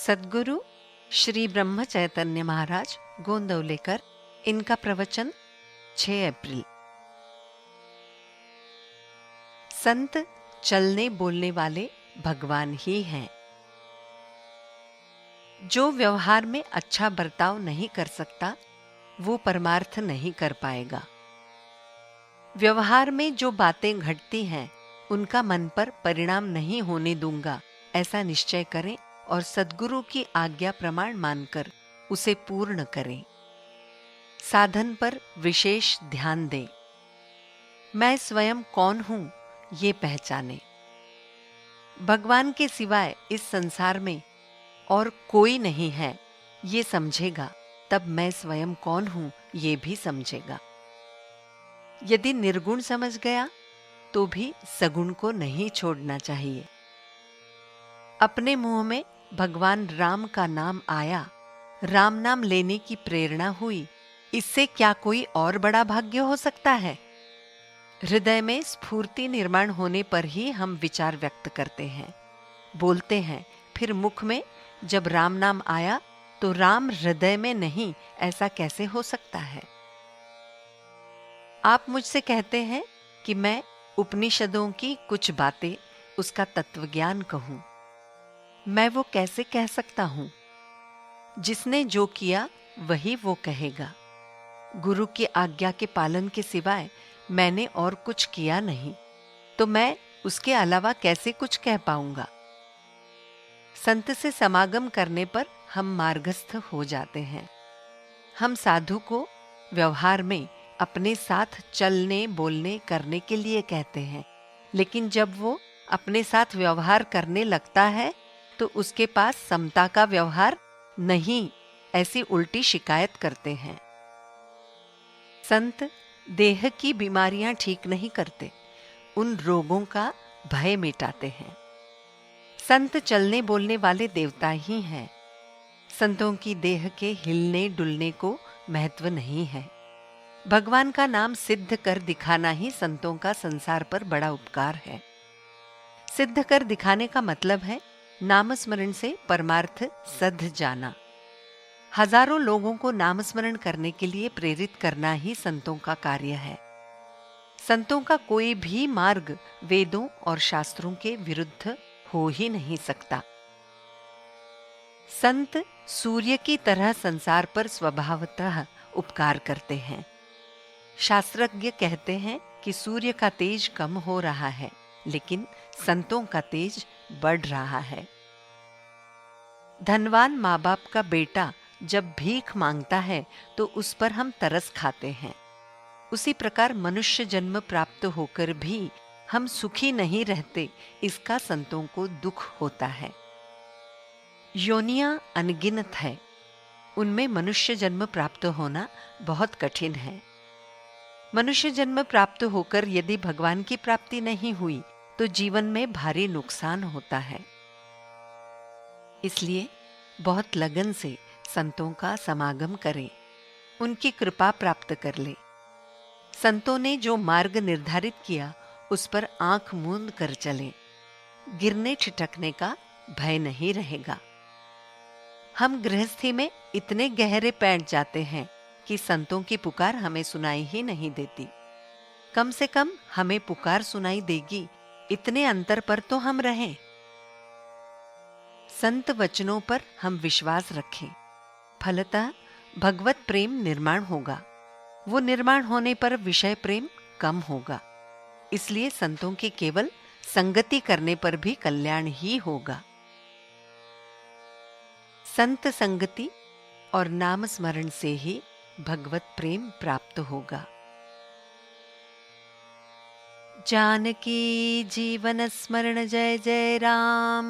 सद्गुरु श्री ब्रह्म चैतन्य महाराज गोंदवलेकर। इनका प्रवचन 6 अप्रैल। संत चलने बोलने वाले भगवान ही हैं। जो व्यवहार में अच्छा बर्ताव नहीं कर सकता वो परमार्थ नहीं कर पाएगा। व्यवहार में जो बातें घटती हैं उनका मन पर परिणाम नहीं होने दूंगा, ऐसा निश्चय करें और सद्गुरु की आज्ञा प्रमाण मानकर उसे पूर्ण करें। साधन पर विशेष ध्यान दें। मैं स्वयं कौन हूं ये पहचाने। भगवान के सिवाय इस संसार में और कोई नहीं है ये समझेगा, तब मैं स्वयं कौन हूं ये भी समझेगा। यदि निर्गुण समझ गया तो भी सगुण को नहीं छोड़ना चाहिए। अपने मुंह में भगवान राम का नाम आया, राम नाम लेने की प्रेरणा हुई, इससे क्या कोई और बड़ा भाग्य हो सकता है? हृदय में स्फूर्ति निर्माण होने पर ही हम विचार व्यक्त करते हैं, बोलते हैं, फिर मुख में जब राम नाम आया तो राम हृदय में नहीं, ऐसा कैसे हो सकता है? आप मुझसे कहते हैं कि मैं उपनिषदों की कुछ बातें, उसका तत्वज्ञान कहूं। मैं वो कैसे कह सकता हूं? जिसने जो किया वही वो कहेगा। गुरु की आज्ञा के पालन के सिवाय मैंने और कुछ किया नहीं, तो मैं उसके अलावा कैसे कुछ कह पाऊंगा? संत से समागम करने पर हम मार्गस्थ हो जाते हैं। हम साधु को व्यवहार में अपने साथ चलने बोलने करने के लिए कहते हैं, लेकिन जब वो अपने साथ व्यवहार करने लगता है तो उसके पास समता का व्यवहार नहीं, ऐसी उल्टी शिकायत करते हैं। संत देह की बीमारियां ठीक नहीं करते, उन रोगों का भय मिटाते हैं। संत चलने बोलने वाले देवता ही हैं। संतों की देह के हिलने डुलने को महत्व नहीं है। भगवान का नाम सिद्ध कर दिखाना ही संतों का संसार पर बड़ा उपकार है। सिद्ध कर दिखाने का मतलब है नाम स्मरण से परमार्थ सध जाना। हजारों लोगों को नाम स्मरण करने के लिए प्रेरित करना ही संतों का कार्य है। संतों का कोई भी मार्ग वेदों और शास्त्रों के विरुद्ध हो ही नहीं सकता। संत सूर्य की तरह संसार पर स्वभावतः उपकार करते हैं। शास्त्रज्ञ कहते हैं कि सूर्य का तेज कम हो रहा है, लेकिन संतों का तेज बढ़ रहा है। धनवान माँ बाप का बेटा जब भीख मांगता है तो उस पर हम तरस खाते हैं। उसी प्रकार मनुष्य जन्म प्राप्त होकर भी हम सुखी नहीं रहते, इसका संतों को दुख होता है। योनियां अनगिनत है, उनमें मनुष्य जन्म प्राप्त होना बहुत कठिन है। मनुष्य जन्म प्राप्त होकर यदि भगवान की प्राप्ति नहीं हुई तो जीवन में भारी नुकसान होता है। इसलिए बहुत लगन से संतों का समागम करें, उनकी कृपा प्राप्त कर ले। संतों ने जो मार्ग निर्धारित किया उस पर आंख मूंद कर चलें, गिरने ठिठकने का भय नहीं रहेगा। हम गृहस्थी में इतने गहरे बैठ जाते हैं कि संतों की पुकार हमें सुनाई ही नहीं देती। कम से कम हमें पुकार सुनाई देगी, इतने अंतर पर तो हम रहें। संत वचनों पर हम विश्वास रखें, फलतः भगवत प्रेम निर्माण होगा। वो निर्माण होने पर विषय प्रेम कम होगा। इसलिए संतों की केवल संगति करने पर भी कल्याण ही होगा। संत संगति और नाम स्मरण से ही भगवत प्रेम प्राप्त होगा। जानकी जीवन स्मरण जय जय राम।